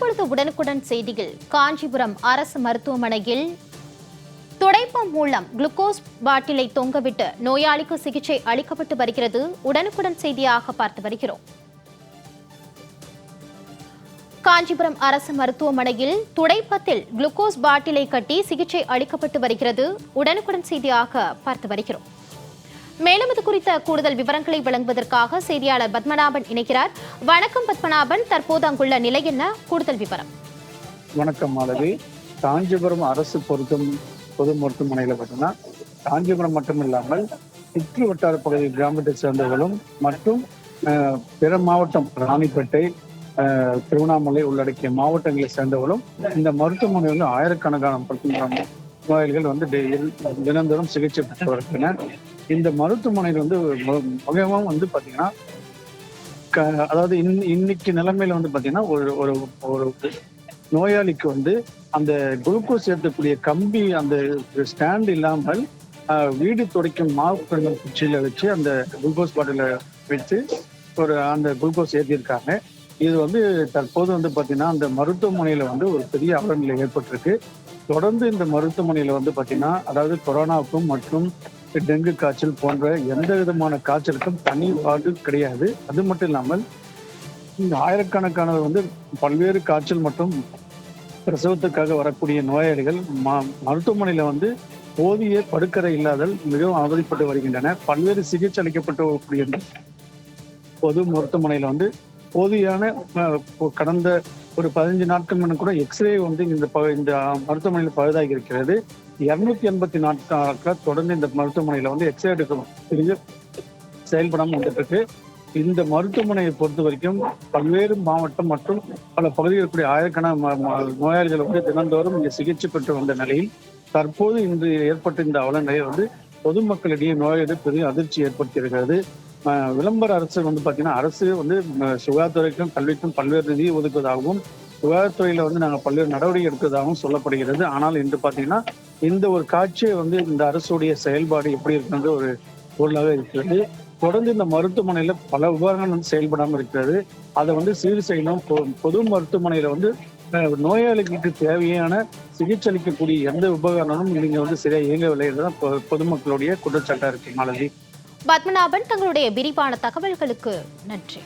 தற்பொழுது உடனுக்குடன் செய்தியில் காஞ்சிபுரம் அரசு மருத்துவமனையில் துடைப்பம் மூலம் குளுக்கோஸ் பாட்டிலை தொங்கவிட்டு நோயாளிக்கு சிகிச்சை அளிக்கப்பட்டு வருகிறது. உடனுக்குடன் செய்தியாக பார்த்து வருகிறோம். காஞ்சிபுரம் அரசு மருத்துவமனையில் துடைப்பத்தில் குளுக்கோஸ் பாட்டிலை கட்டி சிகிச்சை அளிக்கப்பட்டு வருகிறது. உடனுக்குடன் செய்தியாக பார்த்து வருகிறோம். மேலும் இது குறித்த கூடுதல் விவரங்களை வழங்குவதற்காக செய்தியாளர் பத்மநாபன் இணைக்கிறார். வணக்கம் பத்மநாபன், தற்போது அங்குள்ள நிலை என்ன? கூடுதல் விவரம். வணக்கம் மாலவி. காஞ்சிபுரம் அரசு பொது மருத்துவமனையில பார்த்தீங்கன்னா காஞ்சிபுரம் மட்டுமில்லாமல் சுற்று வட்டார பகுதி கிராமத்தை சேர்ந்தவர்களும் மற்றும் பிற மாவட்டம் ராணிப்பேட்டை, திருவண்ணாமலை உள்ளடக்கிய மாவட்டங்களை சேர்ந்தவர்களும் இந்த மருத்துவமனை வந்து ஆயிரக்கணக்கான நோயாளிகள் வந்து தினந்தோறும் சிகிச்சை பெற்று வருகின்றனர். இந்த மருத்துவமனையில் வந்து முக்கியமாக வந்து பார்த்தீங்கன்னா அதாவது இன்னைக்கு நிலைமையில வந்து பார்த்தீங்கன்னா ஒரு நோயாளிக்கு வந்து அந்த குளுக்கோஸ் ஏற்றக்கூடிய கம்பி அந்த ஸ்டாண்ட் இல்லாமல் வீடு துடைக்கும் மாவு குச்சியில வச்சு அந்த குளுக்கோஸ் பாட்டில வச்சு அந்த குளுக்கோஸ் ஏற்றிருக்காங்க. இது வந்து தற்போது வந்து பார்த்தீங்கன்னா அந்த மருத்துவமனையில வந்து ஒரு பெரிய அவலநிலை ஏற்பட்டிருக்கு. தொடர்ந்து இந்த மருத்துவமனையில வந்து பார்த்தீங்கன்னா அதாவது கொரோனாவுக்கும் மற்றும் டெங்கு காய்ச்சல் போன்ற எந்த விதமான காய்ச்சலுக்கும் தனி வார்டு கிடையாது. அது மட்டும் இல்லாமல் இந்த ஆயிரக்கணக்கானவர் வந்து பல்வேறு காய்ச்சல் மற்றும் பிரசவத்துக்காக வரக்கூடிய நோயாளிகள் மருத்துவமனையில வந்து போதிய படுக்கறை இல்லாதல் மிகவும் அவதிப்பட்டு வருகின்றனர். பல்வேறு சிகிச்சை அளிக்கப்பட்டு வரக்கூடிய பொது மருத்துவமனையில வந்து போதியான கடந்த ஒரு 15 நாட்கள் முன்ன கூட எக்ஸ்ரே வந்து இந்த மருத்துவமனையில் பழுதாகி இருக்கிறது. 284 நாட்கள் தொடர்ந்து இந்த மருத்துவமனையில வந்து எக்ஸ்ரே எடுக்க செயல்படாமல் வந்துட்டு இருக்கு. இந்த மருத்துவமனையை பொறுத்த வரைக்கும் பல்வேறு மாவட்டம் மற்றும் பல பகுதிகளில் இருக்கக்கூடிய ஆயிரக்கணக்கான நோயாளிகள் வந்து தினந்தோறும் இங்கே சிகிச்சை பெற்று வந்த நிலையில் தற்போது இன்று ஏற்பட்ட இந்த அவல நிலையை வந்து பொதுமக்களிடையே நோயாளிகள் பெரிய அதிர்ச்சி ஏற்படுத்தி இருக்கிறது. விளம்பர அரசு வந்து பார்த்தீங்கன்னா அரசு வந்து சுகாதாரத்துறைக்கும் கல்விக்கும் பல்வேறு நிதி ஒதுக்குவதாகவும் சுகாதாரத்துறையில வந்து நாங்கள் பல்வேறு நடவடிக்கை எடுக்கிறதாகவும் சொல்லப்படுகிறது. ஆனால் இன்று பார்த்தீங்கன்னா இந்த ஒரு காட்சியை வந்து இந்த அரசுடைய செயல்பாடு எப்படி இருக்கிறது ஒரு பொருளாக இருக்கிறது. தொடர்ந்து இந்த மருத்துவமனையில பல உபகரணங்கள் வந்து செயல்படாமல் இருக்கிறது. அதை வந்து சீர் செய்யணும். பொது மருத்துவமனையில வந்து நோயாளிகளுக்கு தேவையான சிகிச்சை அளிக்கக்கூடிய எந்த உபகரணமும் நீங்க வந்து சரியா இயங்கவில்லை என்றுதான் பொதுமக்களுடைய குற்றச்சாட்டா இருக்கு. மாலதி, பத்மநாபன், தங்களுடைய விரிவான தகவல்களுக்கு நன்றி.